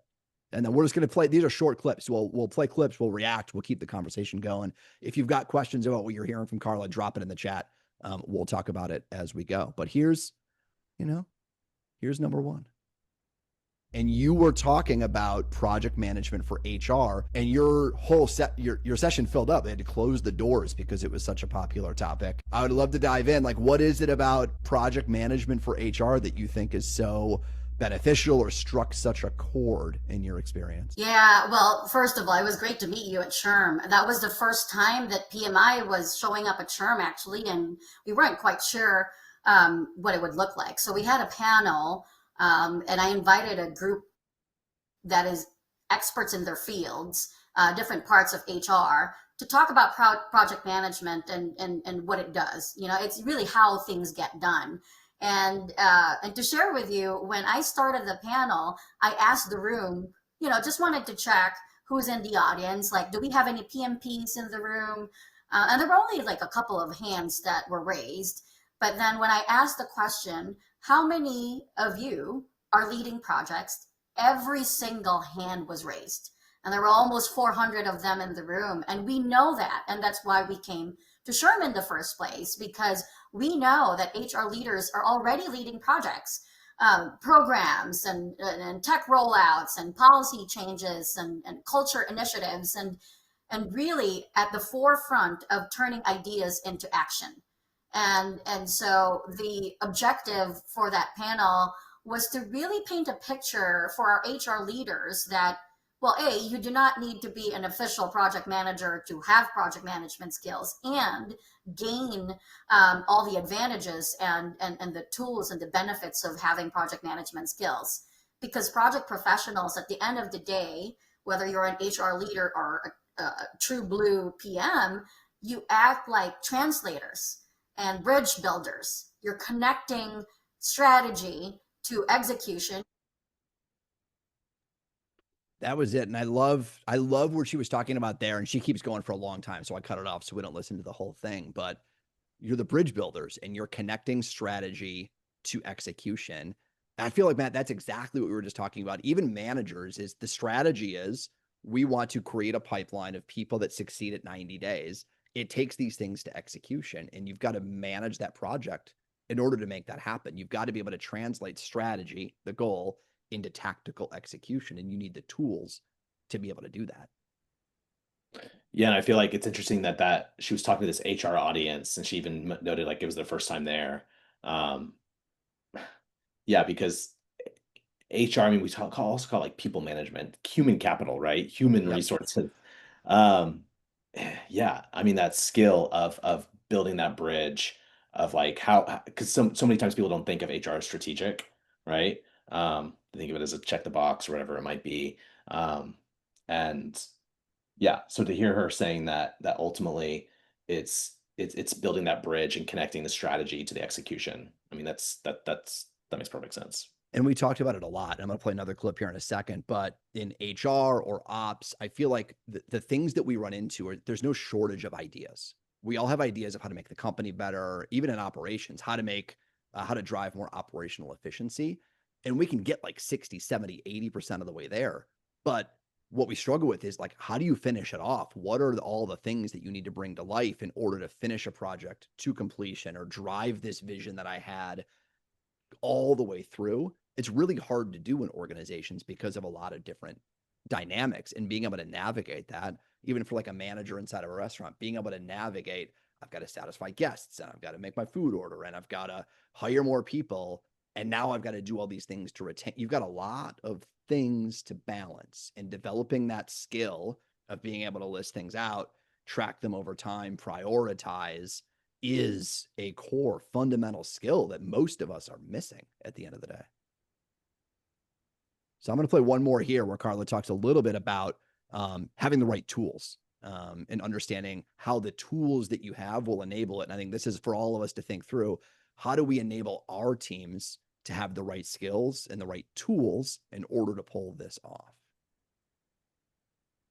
And then we're just going to play. These are short clips. We'll play clips. We'll react. We'll keep the conversation going. If you've got questions about what you're hearing from Carla, drop it in the chat. We'll talk about it as we go. But here's number one. And you were talking about project management for HR, and your whole your session filled up. They had to close the doors because it was such a popular topic. I would love to dive in. Like, what is it about project management for HR that you think is so beneficial or struck such a chord in your experience? Yeah, well, first of all, it was great to meet you at SHRM. That was the first time that PMI was showing up at SHRM, actually, and we weren't quite sure what it would look like. So we had a panel, and I invited a group that is experts in their fields, different parts of HR, to talk about project management and what it does. You know, it's really how things get done. And to share with you, when I started the panel, I asked the room, just wanted to check who's in the audience. Like, do we have any PMPs in the room? And there were only like a couple of hands that were raised. But then when I asked the question, how many of you are leading projects? Every single hand was raised. And there were almost 400 of them in the room. And we know that. And that's why we came to SHRM in the first place, because we know that HR leaders are already leading projects, programs and tech rollouts and policy changes and culture initiatives, and really at the forefront of turning ideas into action. And so the objective for that panel was to really paint a picture for our HR leaders that, well, you do not need to be an official project manager to have project management skills and gain all the advantages and the tools and the benefits of having project management skills. Because project professionals, at the end of the day, whether you're an HR leader or a true blue PM, you act like translators and bridge builders. You're connecting strategy to execution. That was it. And I love what she was talking about there. And she keeps going for a long time, so I cut it off so we don't listen to the whole thing. But you're the bridge builders and you're connecting strategy to execution. And I feel like, Matt, that's exactly what we were just talking about. Even managers, is the strategy is we want to create a pipeline of people that succeed at 90 days. It takes these things to execution, and you've got to manage that project in order to make that happen. You've got to be able to translate strategy, the goal, into tactical execution, and you need the tools to be able to do that. Yeah, and I feel like it's interesting that she was talking to this HR audience, and she even noted like it was their first time there. Yeah, because HR, I mean, also call it like people management, human capital, right? Human Yep. resources. Um, yeah, I mean that skill of building that bridge of like how, because so many times people don't think of HR as strategic, right? They think of it as a check the box or whatever it might be. Um, and yeah, so to hear her saying that ultimately it's building that bridge and connecting the strategy to the execution. I mean, that makes perfect sense. And we talked about it a lot. And I'm going to play another clip here in a second, but in HR or ops, I feel like the things that we run into are there's no shortage of ideas. We all have ideas of how to make the company better, even in operations, how to drive more operational efficiency. And we can get like 60, 70, 80% of the way there. But what we struggle with is like, how do you finish it off? What are all the things that you need to bring to life in order to finish a project to completion or drive this vision that I had all the way through? It's really hard to do in organizations because of a lot of different dynamics, and being able to navigate that, even for like a manager inside of a restaurant, being able to navigate, I've got to satisfy guests and I've got to make my food order and I've got to hire more people. And now I've got to do all these things to retain. You've got a lot of things to balance, and developing that skill of being able to list things out, track them over time, prioritize is a core fundamental skill that most of us are missing at the end of the day. So I'm going to play one more here where Carla talks a little bit about having the right tools and understanding how the tools that you have will enable it. And I think this is for all of us to think through. How do we enable our teams to have the right skills and the right tools in order to pull this off?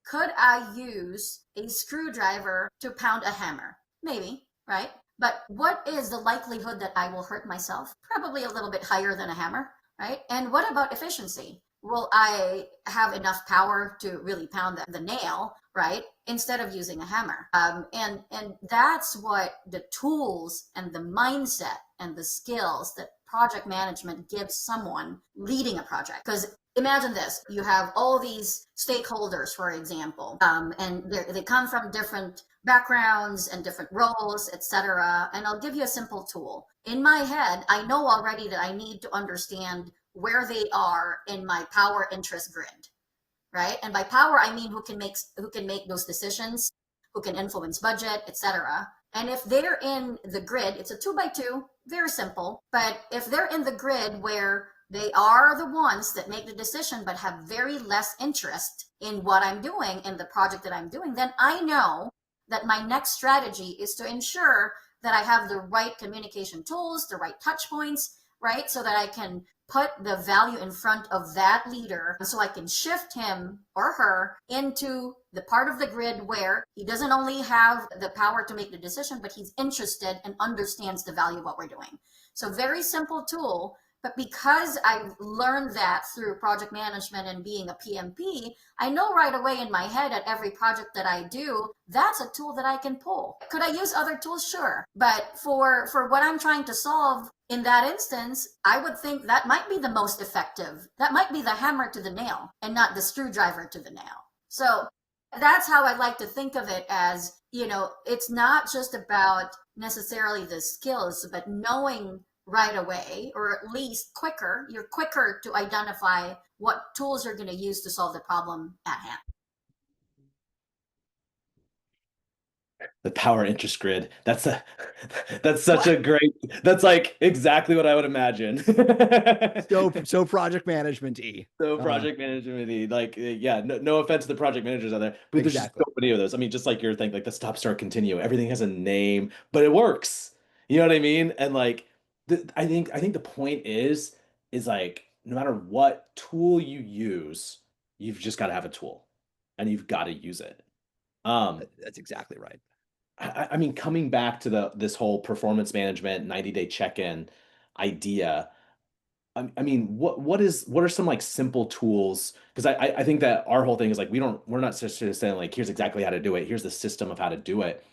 Could I use a screwdriver to pound a hammer? Maybe, right? But what is the likelihood that I will hurt myself? Probably a little bit higher than a hammer, right? And what about efficiency? Will I have enough power to really pound the nail, right? Instead of using a hammer. And that's what the tools and the mindset and the skills that project management gives someone leading a project. Because imagine this, you have all these stakeholders, for example, and they come from different backgrounds and different roles, etc. And I'll give you a simple tool. In my head, I know already that I need to understand where they are in my power interest grid, right? And by power, I mean who can make those decisions, who can influence budget, etc. And if they're in the grid, it's a 2x2, very simple. But if they're in the grid where they are the ones that make the decision but have very less interest in what I'm doing, in the project that I'm doing, then I know that my next strategy is to ensure that I have the right communication tools, the right touch points, right? So that I can put the value in front of that leader, so I can shift him or her into the part of the grid where he doesn't only have the power to make the decision, but he's interested and understands the value of what we're doing. So very simple tool. But because I learned that through project management and being a PMP, I know right away in my head at every project that I do, that's a tool that I can pull. Could I use other tools? Sure. But for what I'm trying to solve in that instance, I would think that might be the most effective. That might be the hammer to the nail and not the screwdriver to the nail. So that's how I like to think of it as, it's not just about necessarily the skills, but knowing right away, or at least you're quicker to identify what tools you're going to use to solve the problem at hand. The power interest grid. That's such a great, that's like exactly what I would imagine. So project management-y. So project management, like, yeah, no offense to the project managers out there, but there's just Exactly. so many of those. I mean, just like your thing, like the stop, start, continue. Everything has a name, but it works. You know what I mean? And like, I think the point is like, no matter what tool you use, you've just got to have a tool, and you've got to use it. That's exactly right. I mean, coming back to this whole performance management 90-day check-in idea, I mean, what are some like simple tools? Because I think that our whole thing is like we're not just saying like here's exactly how to do it, here's the system of how to do it,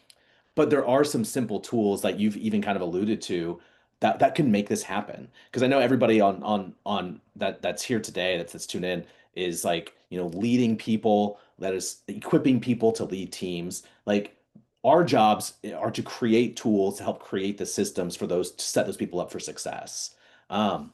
but there are some simple tools that you've even kind of alluded to that can make this happen. Because I know everybody on that's here today that's tuned in is like, leading people, that is equipping people to lead teams. Like our jobs are to create tools to help create the systems for those to set those people up for success. Um,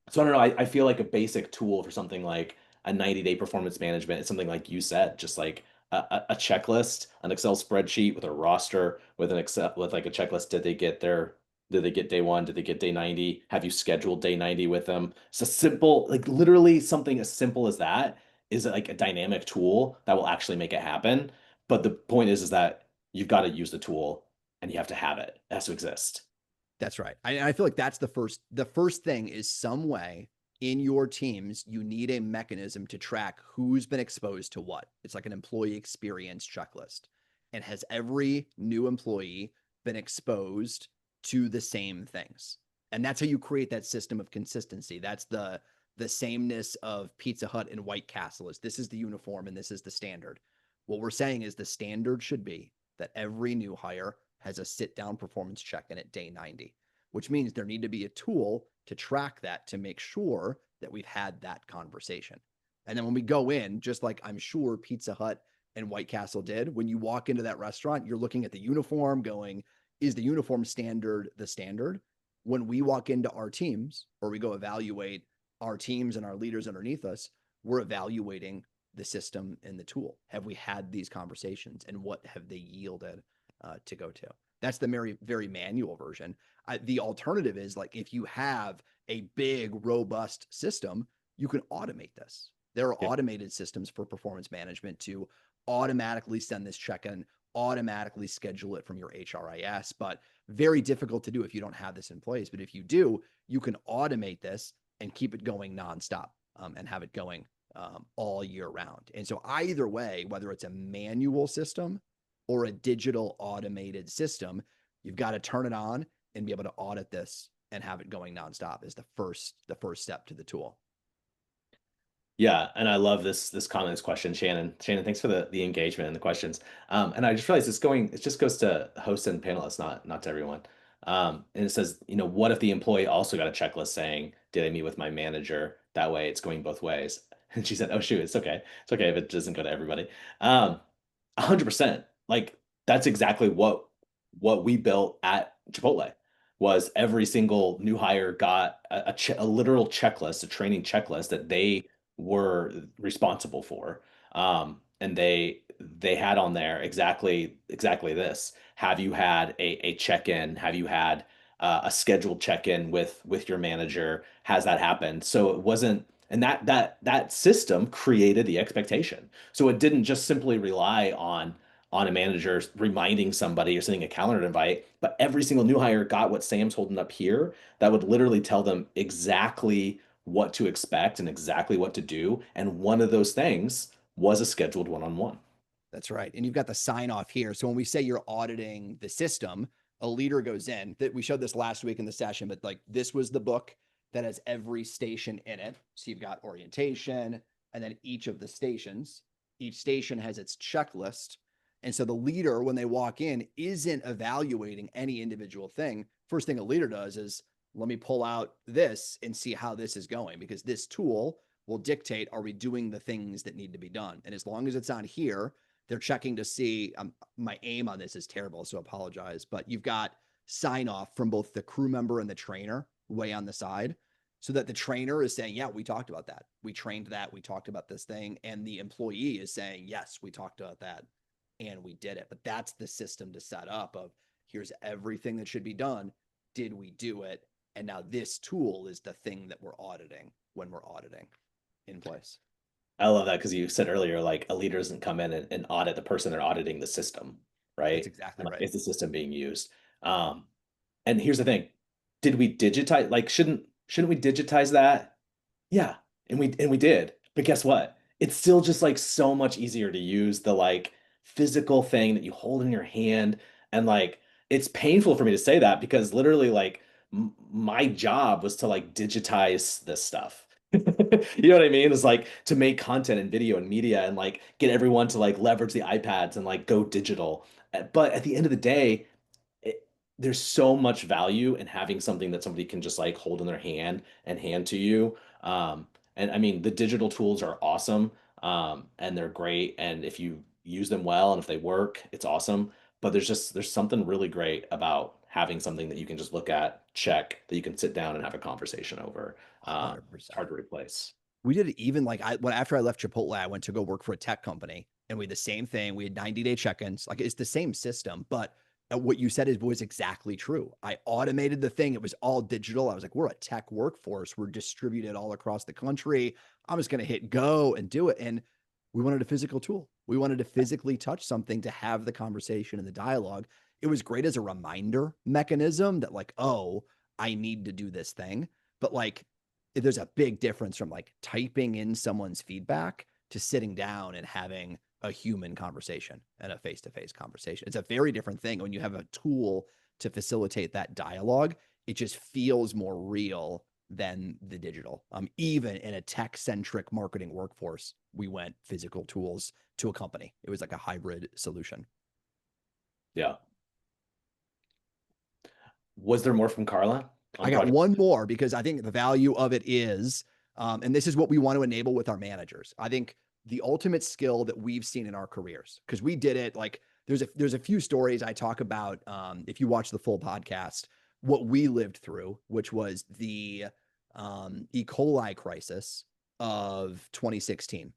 So I don't know. I feel like a basic tool for something like a 90-day performance management is something like you said, just like a checklist, an Excel spreadsheet with a roster, with an Excel with like a checklist. Did they get day one? Did they get day 90? Have you scheduled day 90 with them? So simple, like literally something as simple as that is like a dynamic tool that will actually make it happen. But the point is that you've got to use the tool and you have to have it. It has to exist. That's right. I feel like that's the first thing is some way in your teams, you need a mechanism to track who's been exposed to what. It's like an employee experience checklist. And has every new employee been exposed to the same things? And that's how you create that system of consistency. That's the sameness of Pizza Hut and White Castle is this is the uniform and this is the standard. What we're saying is the standard should be that every new hire has a sit down performance check in at day 90, which means there need to be a tool to track that to make sure that we've had that conversation. And then when we go in, just like I'm sure Pizza Hut and White Castle did, when you walk into that restaurant, you're looking at the uniform going, is the uniform standard the standard? When we walk into our teams or we go evaluate our teams and our leaders underneath us, we're evaluating the system and the tool. Have we had these conversations and what have they yielded to go to? That's the very manual version. The alternative is like if you have a big, robust system, you can automate this. There are automated systems for performance management to automatically send this check-in, automatically schedule it from your HRIS, but very difficult to do if you don't have this in place. But if you do, you can automate this and keep it going nonstop and have it going all year round. And so either way, whether it's a manual system or a digital automated system, you've got to turn it on and be able to audit this and have it going nonstop is the first step to the tool. Yeah, and I love this comment, this question, Shannon. Shannon, thanks for the engagement and the questions. And I just realized it just goes to hosts and panelists, not to everyone. And it says, what if the employee also got a checklist saying, did I meet with my manager? That way it's going both ways. And she said, oh shoot, it's okay. It's okay if it doesn't go to everybody. 100%. Like that's exactly what we built at Chipotle was every single new hire got a literal checklist, a training checklist that they were responsible for. And they had on there exactly this. Have you had a check-in? Have you had a scheduled check-in with your manager? Has that happened? So it wasn't, and that system created the expectation. So it didn't just simply rely on a manager reminding somebody or sending a calendar invite, but every single new hire got what Sam's holding up here that would literally tell them exactly what to expect and exactly what to do. And one of those things was a scheduled one-on-one. That's right. And you've got the sign off here. So when we say you're auditing the system, a leader goes in that we showed this last week in the session, but like this was the book that has every station in it. So you've got orientation and then each of the stations, each station has its checklist. And so the leader, when they walk in, isn't evaluating any individual thing. First thing a leader does is let me pull out this and see how this is going, because this tool will dictate, are we doing the things that need to be done? And as long as it's on here, they're checking to see, my aim on this is terrible, so apologize, but you've got sign off from both the crew member and the trainer way on the side, so that the trainer is saying, yeah, we talked about that. We trained that. We talked about this thing. And the employee is saying, yes, we talked about that and we did it. But that's the system to set up of here's everything that should be done. Did we do it? And now this tool is the thing that we're auditing when we're auditing in place. I love that because you said earlier, like a leader doesn't come in and audit the person, they're auditing the system, right? That's exactly right. Is the system being used? And here's the thing: did we digitize? Like, shouldn't we digitize that? Yeah, and we did. But guess what? It's still just like so much easier to use the like physical thing that you hold in your hand, and like it's painful for me to say that because literally like my job was to like digitize this stuff. You know what I mean? It's like to make content and video and media and like get everyone to like leverage the iPads and like go digital. But at the end of the day, there's so much value in having something that somebody can just like hold in their hand and hand to you. And I mean, the digital tools are awesome, and they're great. And if you use them well and if they work, it's awesome. But there's something really great about having something that you can just look at, check, that you can sit down and have a conversation over. It's 100%. hard to replace. We did it even like after I left Chipotle, I went to go work for a tech company, and we had the same thing. We had 90-day check-ins. Like, it's the same system, but what you said was exactly true. I automated the thing. It was all digital. I was like, we're a tech workforce. We're distributed all across the country. I'm just going to hit go and do it. And we wanted a physical tool. We wanted to physically touch something to have the conversation and the dialogue. It was great as a reminder mechanism that, like, oh, I need to do this thing. But like, there's a big difference from like typing in someone's feedback to sitting down and having a human conversation and a face-to-face conversation. It's a very different thing. When you have a tool to facilitate that dialogue, it just feels more real than the digital. Even in a tech-centric marketing workforce, we went physical tools to a company. It was like a hybrid solution. Yeah. Was there more from Carla? I got one more, because I think the value of it is, and this is what we want to enable with our managers. I think the ultimate skill that we've seen in our careers, because we did it, like there's a few stories I talk about. If you watch the full podcast, what we lived through, which was the E. coli crisis of 2016,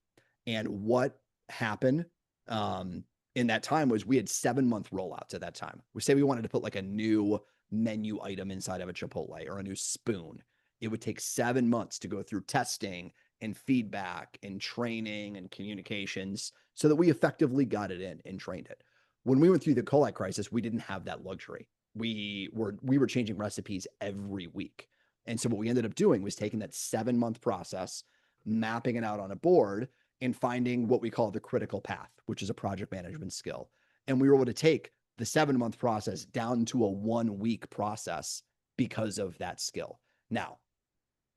and what happened in that time was we had 7-month rollouts at that time. We say we wanted to put like a new menu item inside of a Chipotle or a new spoon. It would take 7 months to go through testing and feedback and training and communications so that we effectively got it in and trained it. When we went through the coli crisis, we didn't have that luxury. We were changing recipes every week. And so what we ended up doing was taking that 7-month process, mapping it out on a board, and finding what we call the critical path, which is a project management skill. And we were able to take the 7-month process down to a 1-week process because of that skill. Now,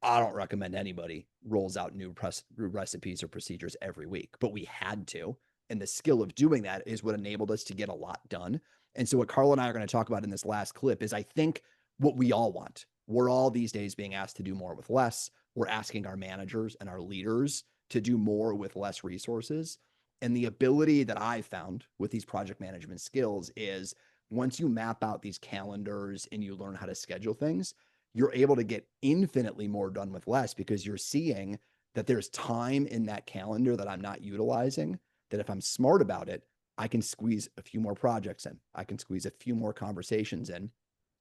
I don't recommend anybody rolls out new recipes or procedures every week, but we had to. And the skill of doing that is what enabled us to get a lot done. And so what Carl and I are going to talk about in this last clip is, I think, what we all want. We're all these days being asked to do more with less. We're asking our managers and our leaders to do more with less resources. And the ability that I've found with these project management skills is, once you map out these calendars and you learn how to schedule things, you're able to get infinitely more done with less, because you're seeing that there's time in that calendar that I'm not utilizing, that if I'm smart about it, I can squeeze a few more projects in. I can squeeze a few more conversations in,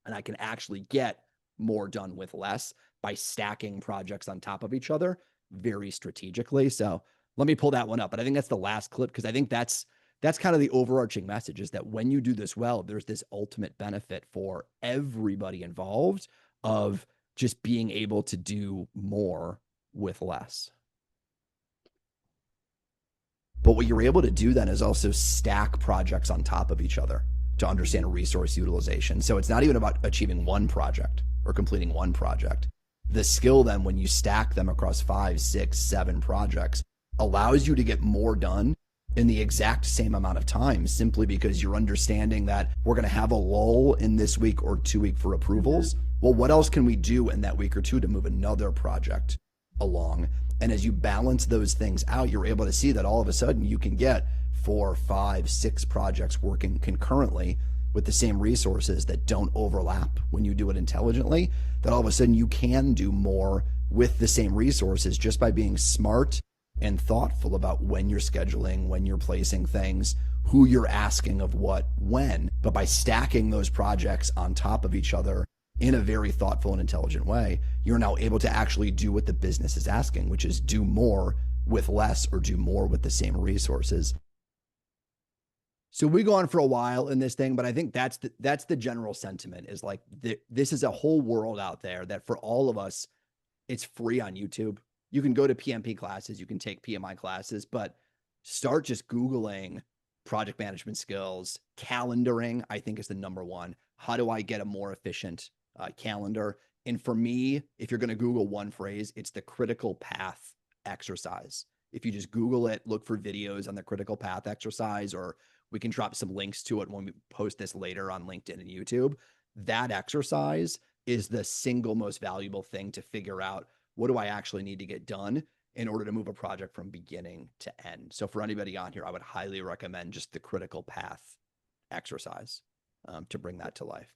and I can actually get more done with less by stacking projects on top of each other very strategically. So let me pull that one up. But I think that's the last clip, because I think that's kind of the overarching message, is that when you do this well, there's this ultimate benefit for everybody involved of just being able to do more with less. But what you're able to do then is also stack projects on top of each other to understand resource utilization. So it's not even about achieving one project or completing one project. The skill then, when you stack them across 5, 6, 7 projects, allows you to get more done in the exact same amount of time, simply because you're understanding that we're going to have a lull in this week or 2 week for approvals. Well, what else can we do in that week or 2 to move another project along? And as you balance those things out, you're able to see that all of a sudden you can get 4, 5, 6 projects working concurrently with the same resources that don't overlap. When you do it intelligently, that all of a sudden you can do more with the same resources, just by being smart and thoughtful about when you're scheduling, when you're placing things, who you're asking of what, when. But by stacking those projects on top of each other in a very thoughtful and intelligent way, you're now able to actually do what the business is asking, which is do more with less, or do more with the same resources. So we go on for a while in this thing, but I think that's the general sentiment, is like, this is a whole world out there that for all of us, it's free on YouTube. You can go to PMP classes, you can take PMI classes, but start just Googling project management skills. Calendaring, I think, is the number one. How do I get a more efficient calendar? And for me, if you're going to Google one phrase, it's the critical path exercise. If you just Google it, look for videos on the critical path exercise, or we can drop some links to it when we post this later on LinkedIn and YouTube. That exercise is the single most valuable thing to figure out, what do I actually need to get done in order to move a project from beginning to end. So for anybody on here, I would highly recommend just the critical path exercise to bring that to life.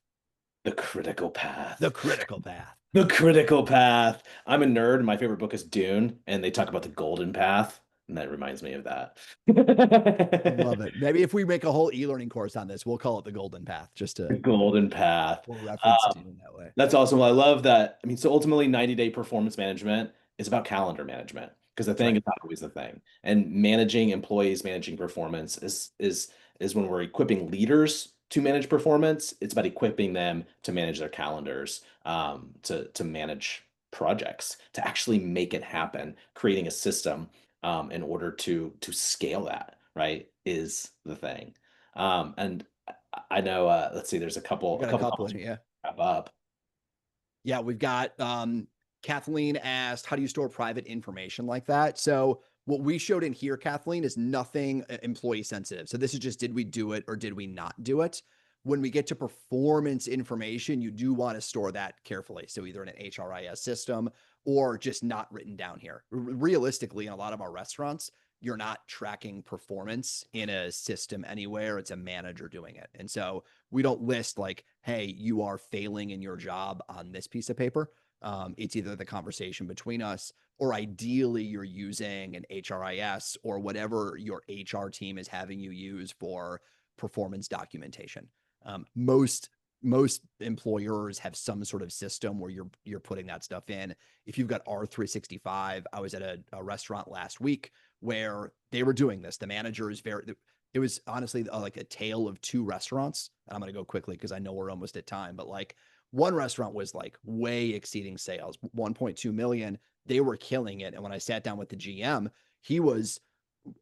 The critical path. The critical path. The critical path. I'm a nerd, and my favorite book is Dune, and they talk about the golden path, and that reminds me of that. Love it. Maybe if we make a whole e-learning course on this, we'll call it the golden path, just The to golden path. we'll reference Dune that way. That's awesome. Well, I love that. I mean, so ultimately, 90-day performance management is about calendar management because the thing is not always the thing. And managing employees, managing performance is when we're equipping leaders to manage performance. It's about equipping them to manage their calendars, to manage projects, to actually make it happen. Creating a system in order to scale that, right, is the thing. And I know. Let's see. There's a couple. Got a couple, yeah. Wrap up. Yeah, we've got Kathleen asked, how do you store private information like that? So what we showed in here, Kathleen, is nothing employee sensitive. So this is just, did we do it or did we not do it? When we get to performance information, you do want to store that carefully. So either in an HRIS system or just not written down here. Realistically, in a lot of our restaurants, you're not tracking performance in a system anywhere. It's a manager doing it. And so we don't list like, hey, you are failing in your job on this piece of paper. It's either the conversation between us, or ideally you're using an HRIS or whatever your HR team is having you use for performance documentation. Most employers have some sort of system where you're putting that stuff in. If you've got R365, I was at a restaurant last week where they were doing this. The manager is it was honestly like a tale of two restaurants. And I'm going to go quickly because I know we're almost at time, but like one restaurant was like way exceeding sales, 1.2 million. They were killing it. And when I sat down with the GM, he was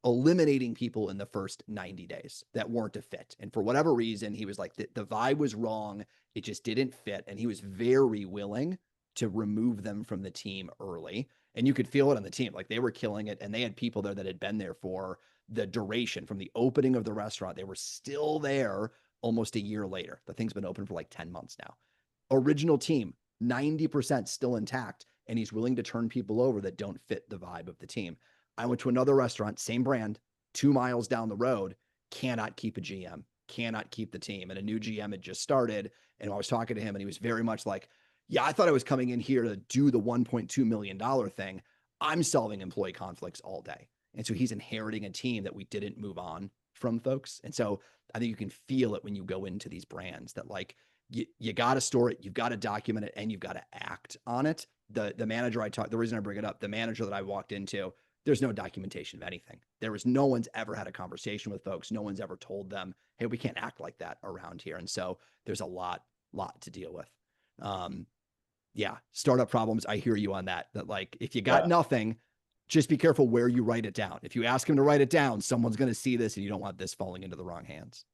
eliminating people in the first 90 days that weren't a fit. And for whatever reason, he was like, the vibe was wrong. It just didn't fit. And he was very willing to remove them from the team early. And you could feel it on the team. Like they were killing it. And they had people there that had been there for the duration from the opening of the restaurant. They were still there almost a year later. The thing's been open for like 10 months now. Original team, 90% still intact. And he's willing to turn people over that don't fit the vibe of the team. I went to another restaurant, same brand, 2 miles down the road, cannot keep a GM, cannot keep the team. And a new GM had just started. And I was talking to him and he was very much like, yeah, I thought I was coming in here to do the $1.2 million thing. I'm solving employee conflicts all day. And so he's inheriting a team that we didn't move on from, folks. And so I think you can feel it when you go into these brands that like, you got to store it, you've got to document it, and you've got to act on it. The manager the reason I bring it up, the manager that I walked into, there's no documentation of anything. No one's ever had a conversation with folks. No one's ever told them, hey, we can't act like that around here. And so there's a lot to deal with. Yeah, startup problems. I hear you on that like, if you got nothing, just be careful where you write it down. If you ask him to write it down, someone's going to see this and you don't want this falling into the wrong hands.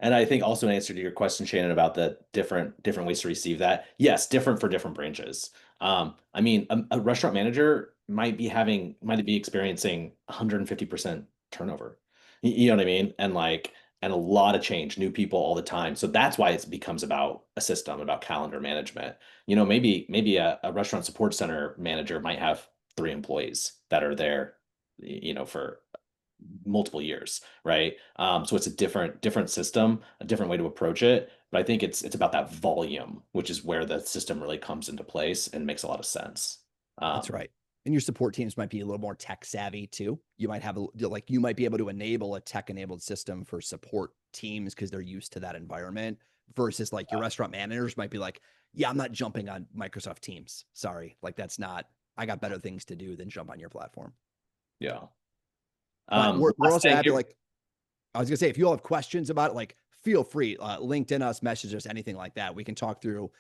And I think also an answer to your question, Shannon, about the different ways to receive that. Yes, different for different branches. I mean, a restaurant manager might be experiencing 150% turnover. You know what I mean? And a lot of change, new people all the time. So that's why it becomes about a system, about calendar management. You know, maybe a restaurant support center manager might have 3 employees that are there, you know, for multiple years, right? So it's a different system, a different way to approach it. But I think it's about that volume, which is where the system really comes into place and makes a lot of sense. That's right. And your support teams might be a little more tech savvy too. You might have you might be able to enable a tech enabled system for support teams because they're used to that environment versus like your restaurant managers might be like, yeah, I'm not jumping on Microsoft Teams. Sorry. Like I got better things to do than jump on your platform. Yeah. We're also happy. Like I was gonna say, if you all have questions about it, like feel free, LinkedIn us, message us, anything like that. We can talk through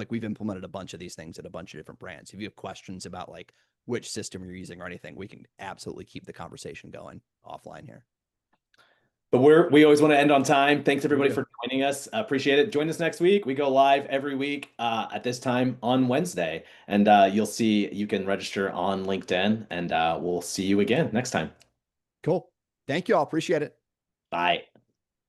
we've implemented a bunch of these things at a bunch of different brands. If you have questions about like which system you're using or anything, we can absolutely keep the conversation going offline here. But we always want to end on time. Thanks everybody for joining us. Appreciate it. Join us next week. We go live every week at this time on Wednesday, and you can register on LinkedIn, and we'll see you again next time. Cool. Thank you all. Appreciate it. Bye.